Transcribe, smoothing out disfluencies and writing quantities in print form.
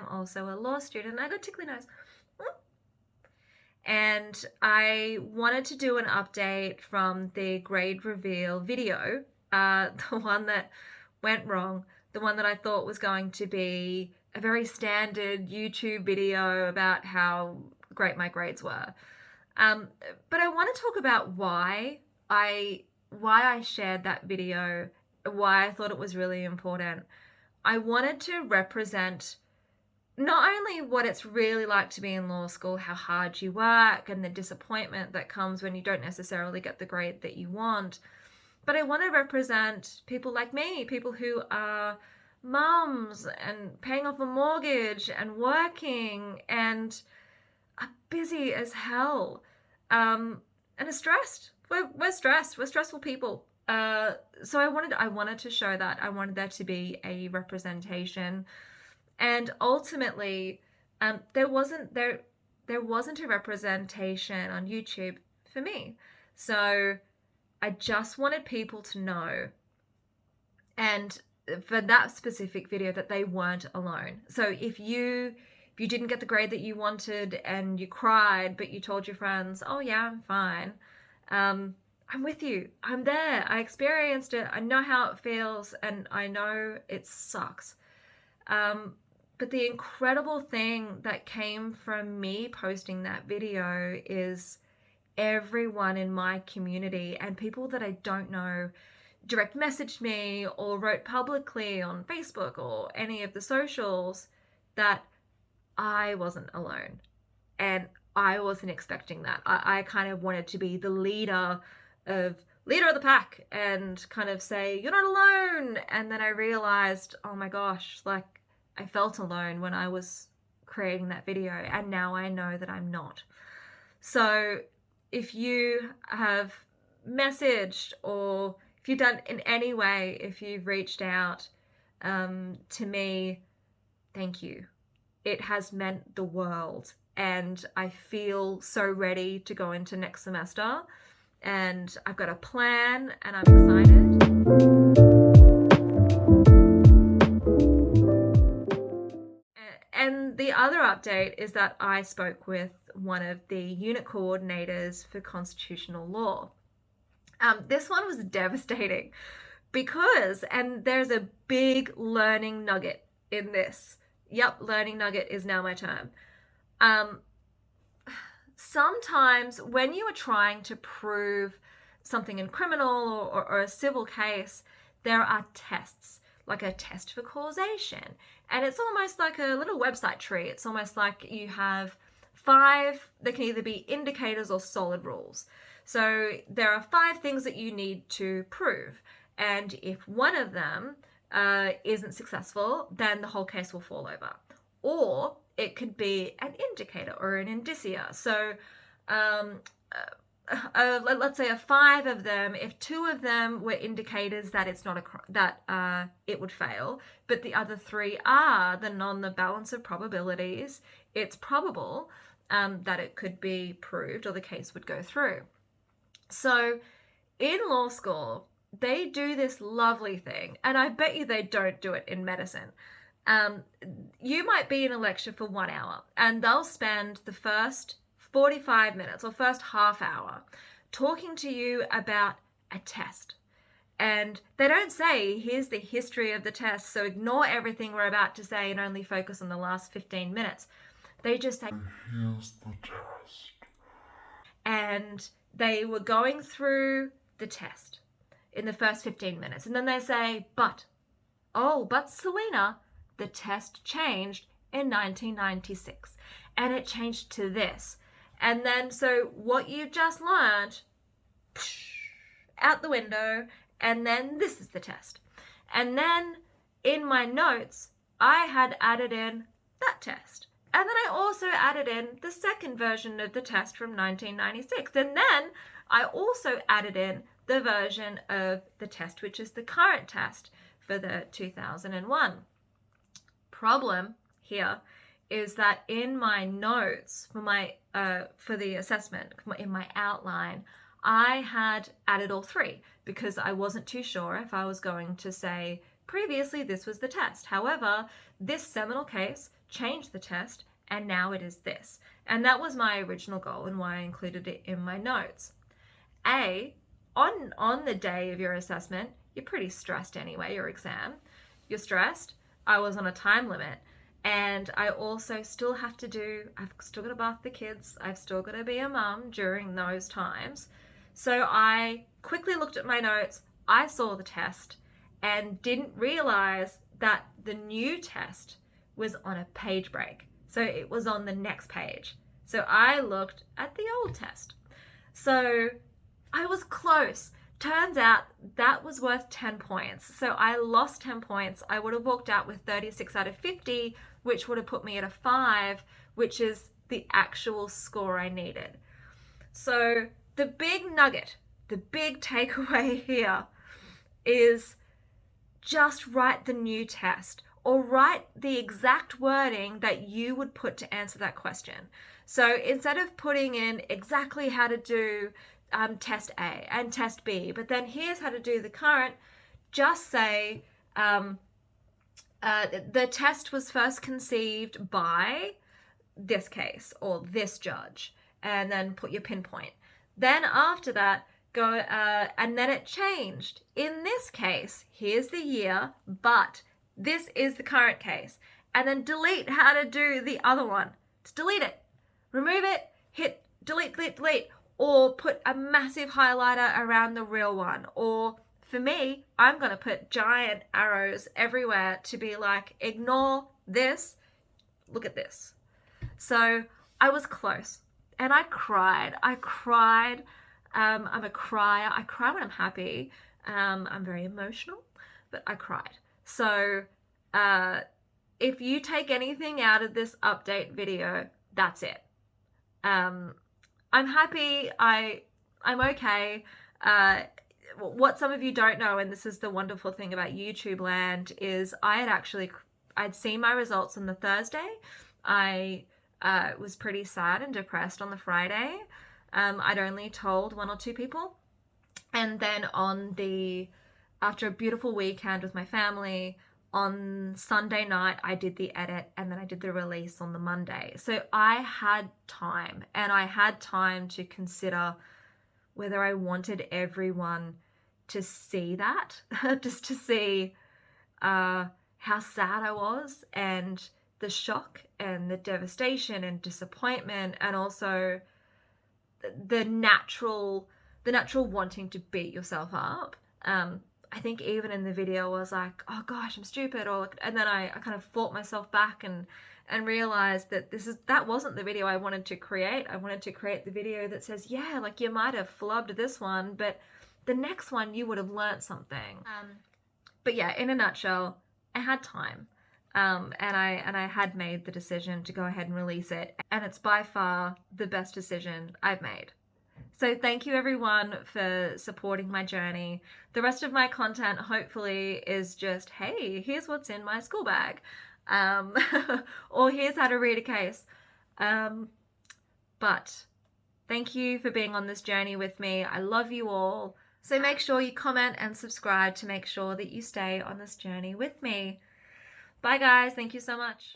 I'm also a law student. I got tickly nose. And I wanted to do an update from the grade reveal video, the one that went wrong, the one that I thought was going to be a very standard YouTube video about how great my grades were. But I want to talk about why I shared that video, why I thought it was really important. I wanted to represent not only what it's really like to be in law school, how hard you work, and the disappointment that comes when you don't necessarily get the grade that you want, but I want to represent people like me, people who are mums and paying off a mortgage and working and are busy as hell, and are stressed. We're stressed. We're stressful people. So I wanted to show that. I wanted there to be a representation. And ultimately, there wasn't a representation on YouTube for me. So I just wanted people to know, and for that specific video, that they weren't alone. So if you didn't get the grade that you wanted and you cried, but you told your friends, "Oh yeah, I'm fine," I'm with you. I'm there. I experienced it. I know how it feels, and I know it sucks. But the incredible thing that came from me posting that video is everyone in my community and people that I don't know direct messaged me or wrote publicly on Facebook or any of the socials that I wasn't alone. And I wasn't expecting that. I kind of wanted to be the leader of the pack and kind of say, "You're not alone." And then I realized, oh my gosh, like, I felt alone when I was creating that video, and now I know that I'm not. So if you have messaged, or if you've done in any way, if you've reached out to me, thank you. It has meant the world, and I feel so ready to go into next semester, and I've got a plan, and I'm excited. And the other update is that I spoke with one of the unit coordinators for constitutional law. This one was devastating because, and there's a big learning nugget in this. Yep, learning nugget is now my term. Sometimes when you are trying to prove something in criminal or a civil case, there are tests, like a test for causation. And it's almost like a little website tree. It's almost like you have 5 that can either be indicators or solid rules. So there are 5 things that you need to prove. And if one of them isn't successful, then the whole case will fall over. Or it could be an indicator or an indicia. So let's say 5 of them, if 2 of them were indicators that it's not that it would fail, but the other 3 are, then on the balance of probabilities, it's probable that it could be proved or the case would go through. So in law school, they do this lovely thing, and I bet you they don't do it in medicine. You might be in a lecture for 1 hour, and they'll spend the first 45 minutes or first half hour talking to you about a test. And they don't say, "Here's the history of the test, so ignore everything we're about to say and only focus on the last 15 minutes. They just say, "Here's the test." And they were going through the test in the first 15 minutes. And then they say, but Selina, the test changed in 1996. And it changed to this. And then, so what you just learned, out the window, and then this is the test. And then in my notes, I had added in that test. And then I also added in the second version of the test from 1996. And then I also added in the version of the test, which is the current test for the 2001. Problem here is that in my notes for the assessment, in my outline, I had added all 3 because I wasn't too sure if I was going to say previously this was the test. However, this seminal case changed the test, and now it is this. And that was my original goal and why I included it in my notes. On the day of your assessment, you're pretty stressed anyway, your exam. You're stressed. I was on a time limit. And I also still have to I've still got to bath the kids. I've still got to be a mum during those times. So I quickly looked at my notes. I saw the test and didn't realize that the new test was on a page break. So it was on the next page. So I looked at the old test. So I was close. Turns out that was worth 10 points. So I lost 10 points. I would have walked out with 36 out of 50, which would have put me at a 5, which is the actual score I needed. So the big nugget, the big takeaway here is just write the new test, or write the exact wording that you would put to answer that question. So instead of putting in exactly how to do test A and test B, but then here's how to do the current, just say the test was first conceived by this case or this judge, and then put your pinpoint. Then after that, go and then it changed. In this case, here's the year, but this is the current case. And then delete how to do the other one. Just delete it. Remove it, hit delete, delete, delete. Or put a massive highlighter around the real one. Or for me, I'm going to put giant arrows everywhere to be like, ignore this, look at this. So I was close and I cried. I'm a crier. I cry when I'm happy. I'm very emotional, but I cried. So if you take anything out of this update video, that's it. I'm happy. I'm okay. What some of you don't know, and this is the wonderful thing about YouTube land, is I'd seen my results on the Thursday. I was pretty sad and depressed on the Friday. I'd only told 1 or 2 people. And then after a beautiful weekend with my family, on Sunday night, I did the edit and then I did the release on the Monday. So I had time, and I had time to consider whether I wanted everyone to see that, just to see how sad I was, and the shock and the devastation and disappointment, and also the natural wanting to beat yourself up. I think even in the video I was like, oh gosh, I'm stupid, and then I kind of fought myself back and realized that that wasn't the video I wanted to create. I wanted to create the video that says, yeah, like you might have flubbed this one, but the next one you would have learnt something. But yeah, in a nutshell, I had time. And I had made the decision to go ahead and release it, and it's by far the best decision I've made. So thank you everyone for supporting my journey. The rest of my content hopefully is just, hey, here's what's in my school bag. Or here's how to read a case. But thank you for being on this journey with me. I love you all. So make sure you comment and subscribe to make sure that you stay on this journey with me. Bye guys, thank you so much.